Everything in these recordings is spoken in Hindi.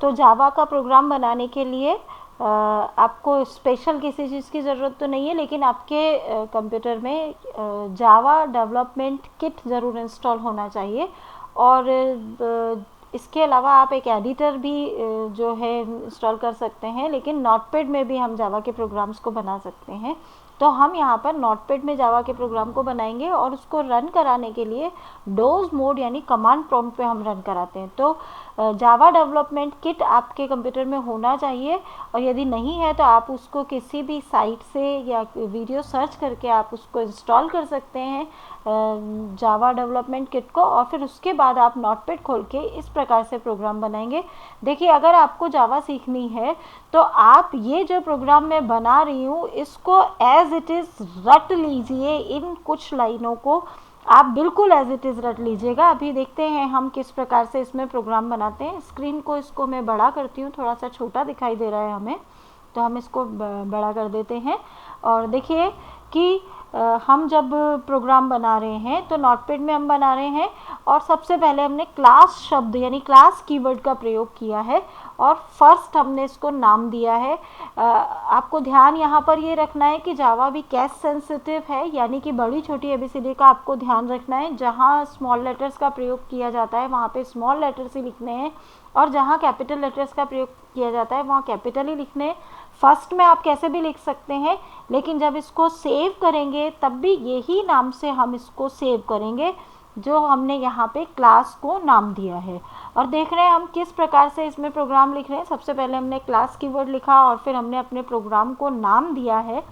तो जावा का प्रोग्राम बनाने के लिए आपको स्पेशल किसी चीज़ की ज़रूरत तो नहीं है, लेकिन आपके कंप्यूटर में जावा डेवलपमेंट किट ज़रूर इंस्टॉल होना चाहिए। और इसके अलावा आप एक एडिटर भी जो है इंस्टॉल कर सकते हैं, लेकिन नोटपैड में भी हम जावा के प्रोग्राम्स को बना सकते हैं। तो हम यहाँ पर नोटपैड में जावा के प्रोग्राम को बनाएंगे और उसको रन कराने के लिए डोज मोड यानी कमांड प्रॉम्प्ट पे हम रन कराते हैं। तो जावा डेवलपमेंट किट आपके कंप्यूटर में होना चाहिए, और यदि नहीं है तो आप उसको किसी भी साइट से या वीडियो सर्च करके आप उसको इंस्टॉल कर सकते हैं जावा डेवलपमेंट किट को, और फिर उसके बाद आप नोटपैड खोल के इस प्रकार से प्रोग्राम बनाएंगे। देखिए, अगर आपको जावा सीखनी है तो आप ये जो प्रोग्राम मैं बना रही हूँ इसको एज इट इज़ रट लीजिए। इन कुछ लाइनों को आप बिल्कुल एज इट इज़ रट लीजिएगा। अभी देखते हैं हम किस प्रकार से इसमें प्रोग्राम बनाते हैं। स्क्रीन को इसको मैं बड़ा करती हूँ, थोड़ा सा छोटा दिखाई दे रहा है हमें, तो हम इसको बड़ा कर देते हैं। और देखिए कि हम जब प्रोग्राम बना रहे हैं तो नोटपैड में हम बना रहे हैं, और सबसे पहले हमने क्लास शब्द यानी क्लास कीवर्ड का प्रयोग किया है, और फर्स्ट हमने इसको नाम दिया है। आपको ध्यान यहाँ पर ये रखना है कि जावा भी केस सेंसिटिव है, यानी कि बड़ी छोटी एबीसीडी का आपको ध्यान रखना है। जहाँ स्मॉल लेटर्स का प्रयोग किया जाता है वहाँ पे स्मॉल लेटर्स ही लिखने हैं, और जहाँ कैपिटल लेटर्स का प्रयोग किया जाता है वहाँ कैपिटल ही लिखने हैं। फर्स्ट में आप कैसे भी लिख सकते हैं, लेकिन जब इसको सेव करेंगे तब भी यही नाम से हम इसको सेव करेंगे जो हमने यहाँ पे क्लास को नाम दिया है। और देख रहे हैं हम किस प्रकार से इसमें प्रोग्राम लिख रहे हैं। सबसे पहले हमने क्लास कीवर्ड लिखा और फिर हमने अपने प्रोग्राम को नाम दिया है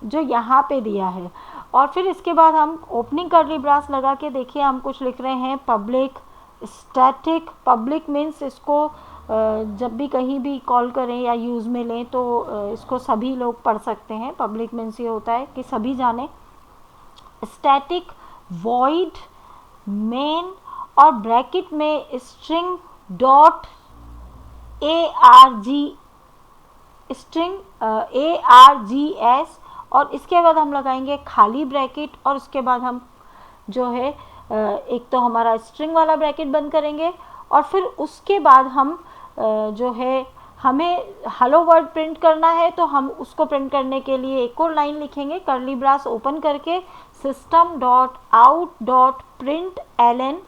जो यहाँ पे दिया है, और फिर इसके बाद हम ओपनिंग कर्ली ब्रास लगा के देखिए हम कुछ लिख रहे हैं पब्लिक स्टैटिक। पब्लिक मीन्स इसको जब भी कहीं भी कॉल करें या यूज़ में लें तो इसको सभी लोग पढ़ सकते हैं। पब्लिक मीन्स ये होता है कि सभी जाने। स्टैटिक वॉइड मेन और ब्रैकेट में स्ट्रिंग डॉट ARGS, और इसके बाद हम लगाएंगे खाली ब्रैकेट, और उसके बाद हम जो है एक तो हमारा स्ट्रिंग वाला ब्रैकेट बंद करेंगे, और फिर उसके बाद हम जो है हमें हेलो वर्ड प्रिंट करना है तो हम उसको प्रिंट करने के लिए एक और लाइन लिखेंगे कर्ली ब्रास ओपन करके system dot out dot print एलन।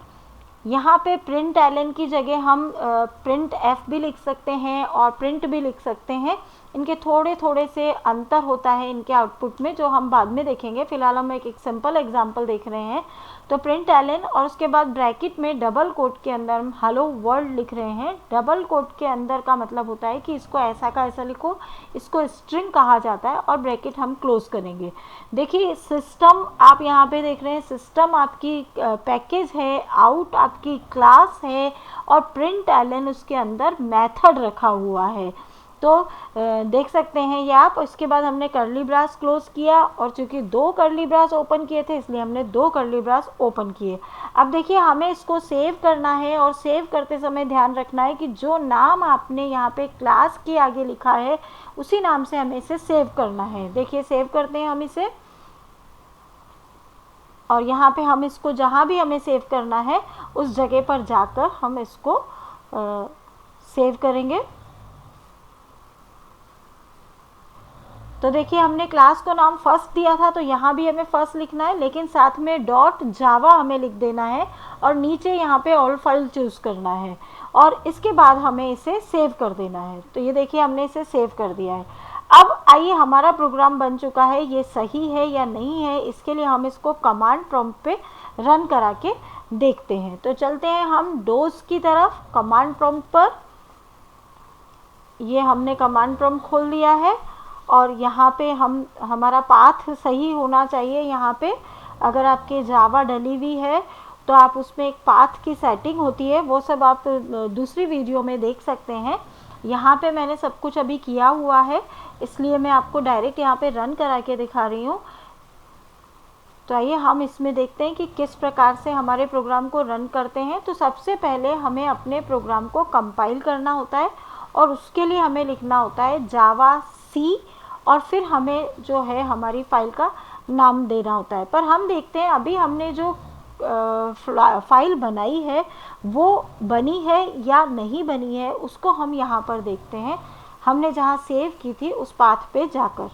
यहाँ पे प्रिंट एलन की जगह हम प्रिंट एफ भी लिख सकते हैं और प्रिंट भी लिख सकते हैं। इनके थोड़े थोड़े से अंतर होता है इनके आउटपुट में, जो हम बाद में देखेंगे। फिलहाल हम एक सिंपल एग्जांपल देख रहे हैं। तो प्रिंट एलन और उसके बाद ब्रैकेट में डबल कोट के अंदर हम हेलो वर्ल्ड लिख रहे हैं। डबल कोट के अंदर का मतलब होता है कि इसको ऐसा का ऐसा लिखो, इसको स्ट्रिंग कहा जाता है, और ब्रैकेट हम क्लोज करेंगे। देखिए सिस्टम आप यहाँ पे देख रहे हैं, सिस्टम आपकी पैकेज है, आउट आपकी क्लास है, और प्रिंट एलन उसके अंदर मेथड रखा हुआ है। तो देख सकते हैं ये आप। इसके बाद हमने कर्ली ब्रास क्लोज किया, और चूंकि 2 कर्ली ब्रास ओपन किए थे इसलिए हमने 2 कर्ली ब्रास ओपन किए। अब देखिए हमें इसको सेव करना है, और सेव करते समय ध्यान रखना है कि जो नाम आपने यहाँ पे क्लास के आगे लिखा है उसी नाम से हमें इसे सेव करना है। देखिए सेव करते हैं हम इसे, और यहाँ पे हम इसको जहाँ भी हमें सेव करना है उस जगह पर जाकर हम इसको सेव करेंगे। तो देखिए हमने क्लास को नाम फर्स्ट दिया था, तो यहाँ भी हमें फर्स्ट लिखना है, लेकिन साथ में डॉट जावा हमें लिख देना है, और नीचे यहाँ पे ऑल फाइल चूज़ करना है, और इसके बाद हमें इसे सेव कर देना है। तो ये देखिए हमने इसे सेव कर दिया है। अब आइए हमारा प्रोग्राम बन चुका है, ये सही है या नहीं है इसके लिए हम इसको कमांड प्रॉम्प्ट पे रन करा के देखते हैं। तो चलते हैं हम डोज की तरफ कमांड प्रॉम्प्ट पर। ये हमने कमांड प्रॉम्प्ट खोल लिया है, और यहाँ पे हमारा पाथ सही होना चाहिए। यहाँ पे अगर आपके जावा डली हुई है तो आप उसमें एक पाथ की सेटिंग होती है, वो सब आप दूसरी वीडियो में देख सकते हैं। यहाँ पे मैंने सब कुछ अभी किया हुआ है, इसलिए मैं आपको डायरेक्ट यहाँ पे रन करा के दिखा रही हूँ। तो आइए हम इसमें देखते हैं कि किस प्रकार से हमारे प्रोग्राम को रन करते हैं। तो सबसे पहले हमें अपने प्रोग्राम को कंपाइल करना होता है, और उसके लिए हमें लिखना होता है जावा सी, और फिर हमें जो है हमारी फाइल का नाम देना होता है। पर हम देखते हैं अभी हमने जो फाइल बनाई है वो बनी है या नहीं बनी है, उसको हम यहाँ पर देखते हैं। हमने जहाँ सेव की थी उस पाथ पे जाकर,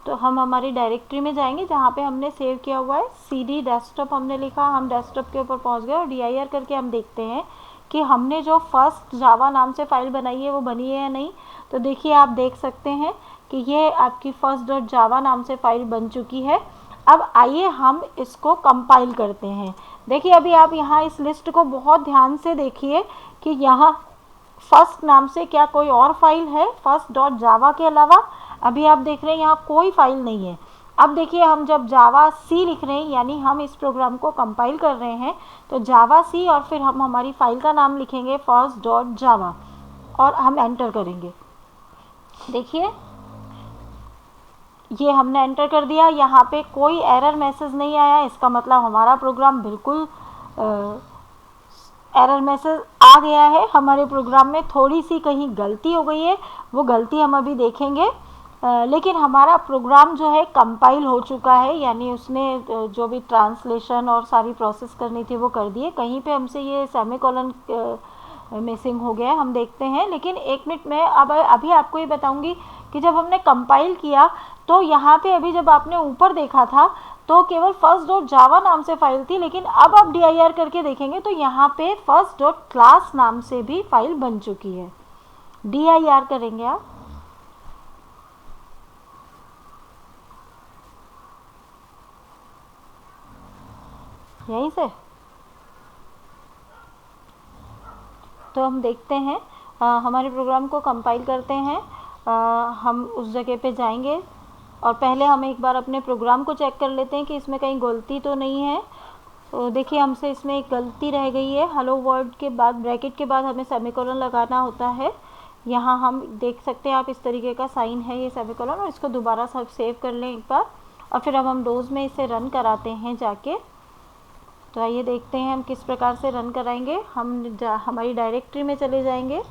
तो हम हमारी डायरेक्टरी में जाएंगे जहाँ पे हमने सेव किया हुआ है। CD डेस्कटॉप हमने लिखा, हम डेस्कटॉप के ऊपर पहुँच गए और dir करके हम देखते हैं कि हमने जो फर्स्ट जावा नाम से फाइल बनाई है वो बनी है या नहीं। तो देखिए, आप देख सकते हैं कि ये आपकी first.java नाम से फाइल बन चुकी है। अब आइए हम इसको कंपाइल करते हैं। देखिए, अभी आप यहाँ इस लिस्ट को बहुत ध्यान से देखिए कि यहाँ फर्स्ट नाम से क्या कोई और फाइल है first.java के अलावा? अभी आप देख रहे हैं यहाँ कोई फाइल नहीं है। अब देखिए, हम जब जावा सी लिख रहे हैं, यानी हम इस प्रोग्राम को कंपाइल कर रहे हैं, तो जावा सी और फिर हम हमारी फाइल का नाम लिखेंगे first.java और हम एंटर करेंगे। देखिए, ये हमने एंटर कर दिया। यहाँ पे कोई एरर मैसेज नहीं आया, इसका मतलब हमारा प्रोग्राम बिल्कुल एरर मैसेज आ गया है। हमारे प्रोग्राम में थोड़ी सी कहीं गलती हो गई है, वो गलती हम अभी देखेंगे। लेकिन हमारा प्रोग्राम जो है कंपाइल हो चुका है, यानी उसने जो भी ट्रांसलेशन और सारी प्रोसेस करनी थी वो कर दिए। कहीं पे हमसे ये सेमीकोलन मिसिंग हो गया है, हम देखते हैं। लेकिन एक मिनट में अभी आपको ये बताऊंगी कि जब हमने कंपाइल किया तो यहाँ पे अभी जब आपने ऊपर देखा था तो केवल first.java नाम से फाइल थी, लेकिन अब आप dir करके देखेंगे तो यहाँ पे first.class नाम से भी फाइल बन चुकी है। dir करेंगे आप, यहीं से तो हम देखते हैं, हमारे प्रोग्राम को कंपाइल करते हैं। हम उस जगह पे जाएंगे और पहले हम एक बार अपने प्रोग्राम को चेक कर लेते हैं कि इसमें कहीं गलती तो नहीं है। तो देखिए, हमसे इसमें एक गलती रह गई है। हेलो वर्ल्ड के बाद ब्रैकेट के बाद हमें सेमीकोलन लगाना होता है। यहाँ हम देख सकते हैं, आप इस तरीके का साइन है ये सेमीकोलन, और इसको दोबारा सब सेव कर लें एक बार और फिर अब हम डोज में इसे रन कराते हैं जाके। तो आइए देखते हैं हम किस प्रकार से रन कराएंगे। हम हमारी डायरेक्टरी में चले जाएंगे,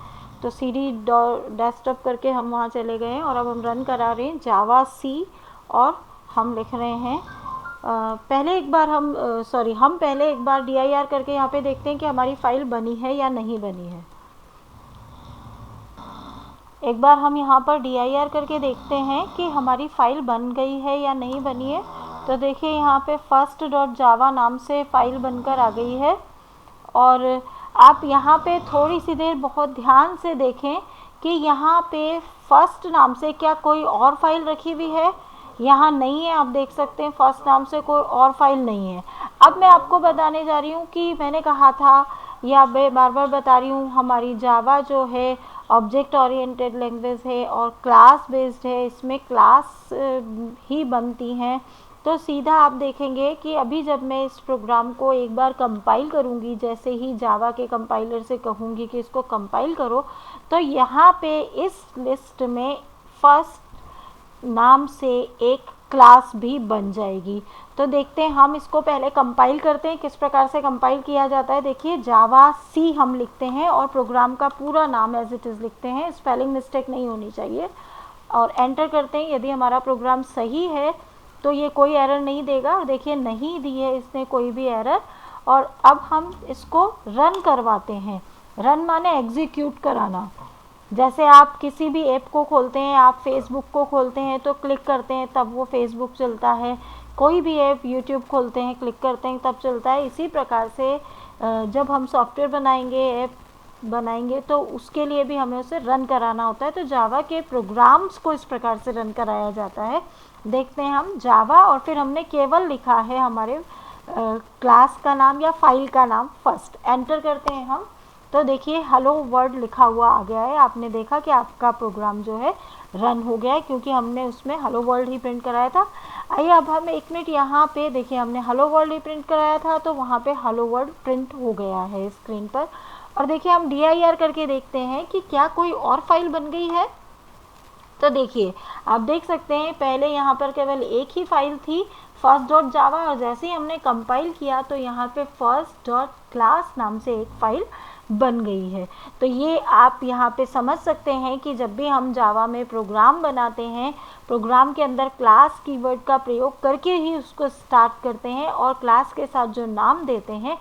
तो CD डेस्कटॉप करके हम वहाँ चले गए और अब हम रन करा रहे हैं जावा सी और हम लिख रहे हैं हम पहले एक बार dir करके यहाँ पे देखते हैं कि हमारी फाइल बनी है या नहीं बनी है। एक बार हम यहाँ पर dir करके देखते हैं कि हमारी फाइल बन गई है या नहीं बनी है। तो देखिए, यहाँ पे first.java नाम से फाइल बनकर आ गई है। और आप यहाँ पे थोड़ी सी देर बहुत ध्यान से देखें कि यहाँ पे फर्स्ट नाम से क्या कोई और फाइल रखी हुई है? यहाँ नहीं है। आप देख सकते हैं फर्स्ट नाम से कोई और फाइल नहीं है। अब मैं आपको बताने जा रही हूँ कि मैंने कहा था, या मैं बार बार बता रही हूँ, हमारी जावा जो है ऑब्जेक्ट ओरिएंटेड लैंग्वेज है और क्लास बेस्ड है, इसमें क्लास ही बनती हैं। तो सीधा आप देखेंगे कि अभी जब मैं इस प्रोग्राम को एक बार कंपाइल करूँगी, जैसे ही जावा के कंपाइलर से कहूँगी कि इसको कंपाइल करो, तो यहाँ पे इस लिस्ट में फर्स्ट नाम से एक क्लास भी बन जाएगी। तो देखते हैं, हम इसको पहले कंपाइल करते हैं, किस प्रकार से कंपाइल किया जाता है। देखिए, जावा सी हम लिखते हैं और प्रोग्राम का पूरा नाम एज इट इज़ लिखते हैं, स्पेलिंग मिस्टेक नहीं होनी चाहिए, और एंटर करते हैं। यदि हमारा प्रोग्राम सही है तो ये कोई एरर नहीं देगा। देखिए, नहीं दी है इसने कोई भी एरर। और अब हम इसको रन करवाते हैं। रन माने एग्जीक्यूट कराना। जैसे आप किसी भी ऐप को खोलते हैं, आप फेसबुक को खोलते हैं तो क्लिक करते हैं तब वो फेसबुक चलता है, कोई भी ऐप यूट्यूब खोलते हैं क्लिक करते हैं तब चलता है। इसी प्रकार से जब हम सॉफ्टवेयर बनाएंगे, ऐप बनाएंगे, तो उसके लिए भी हमें उसे रन कराना होता है। तो जावा के प्रोग्राम्स को इस प्रकार से रन कराया जाता है। देखते हैं हम जावा, और फिर हमने केवल लिखा है हमारे क्लास का नाम या फाइल का नाम फर्स्ट। एंटर करते हैं हम, तो देखिए हेलो वर्ल्ड लिखा हुआ आ गया है। आपने देखा कि आपका प्रोग्राम जो है रन हो गया है, क्योंकि हमने उसमें हेलो वर्ल्ड ही प्रिंट कराया था। आइए अब हम एक मिनट यहाँ पे देखिए, हमने हेलो वर्ल्ड ही प्रिंट कराया था तो वहाँ पे हेलो वर्ल्ड प्रिंट हो गया है स्क्रीन पर। और देखिए, हम dir करके देखते हैं कि क्या कोई और फाइल बन गई है। तो देखिए, आप देख सकते हैं पहले यहाँ पर केवल एक ही फाइल थी, फर्स्ट डॉट जावा, और जैसे ही हमने कंपाइल किया तो यहाँ पे फर्स्ट डॉट क्लास नाम से एक फाइल बन गई है। तो ये आप यहाँ पे समझ सकते हैं कि जब भी हम जावा में प्रोग्राम बनाते हैं, प्रोग्राम के अंदर क्लास कीवर्ड का प्रयोग करके ही उसको स्टार्ट करते हैं, और क्लास के साथ जो नाम देते हैं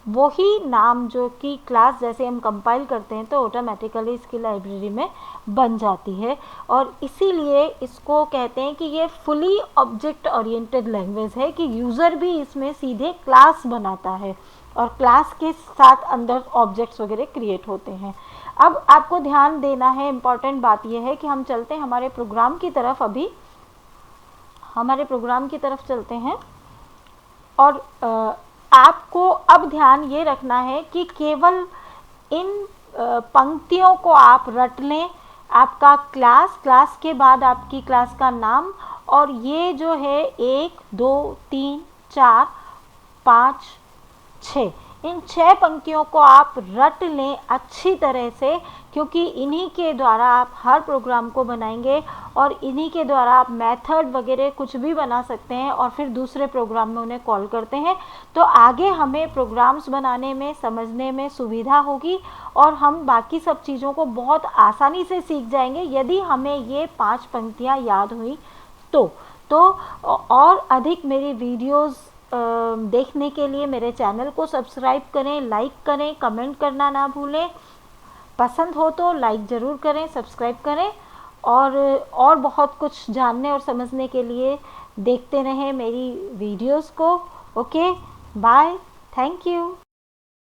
वही नाम जो कि क्लास जैसे हम कंपाइल करते हैं तो ऑटोमेटिकली इसकी लाइब्रेरी में बन जाती है। और इसीलिए इसको कहते हैं कि ये फुली ऑब्जेक्ट ओरिएंटेड लैंग्वेज है, कि यूज़र भी इसमें सीधे क्लास बनाता है और क्लास के साथ अंदर ऑब्जेक्ट्स वगैरह क्रिएट होते हैं। अब आपको ध्यान देना है, इम्पॉर्टेंट बात यह है कि हम चलते हैं हमारे प्रोग्राम की तरफ। अभी हमारे प्रोग्राम की तरफ चलते हैं, और आपको अब ध्यान ये रखना है कि केवल इन पंक्तियों को आप रट लें। आपका क्लास के बाद आपकी क्लास का नाम, और ये जो है 1 2 3 4 5 6, इन 6 पंक्तियों को आप रट लें अच्छी तरह से, क्योंकि इन्हीं के द्वारा आप हर प्रोग्राम को बनाएंगे और इन्हीं के द्वारा आप मेथड वगैरह कुछ भी बना सकते हैं और फिर दूसरे प्रोग्राम में उन्हें कॉल करते हैं। तो आगे हमें प्रोग्राम्स बनाने में, समझने में सुविधा होगी और हम बाकी सब चीज़ों को बहुत आसानी से सीख जाएंगे यदि हमें ये 5 पंक्तियाँ याद हुई तो और अधिक मेरी वीडियोज़ देखने के लिए मेरे चैनल को सब्सक्राइब करें, लाइक करें, कमेंट करना ना भूलें। पसंद हो तो लाइक ज़रूर करें, सब्सक्राइब करें, और बहुत कुछ जानने और समझने के लिए देखते रहें मेरी वीडियोस को। Okay, bye, thank you.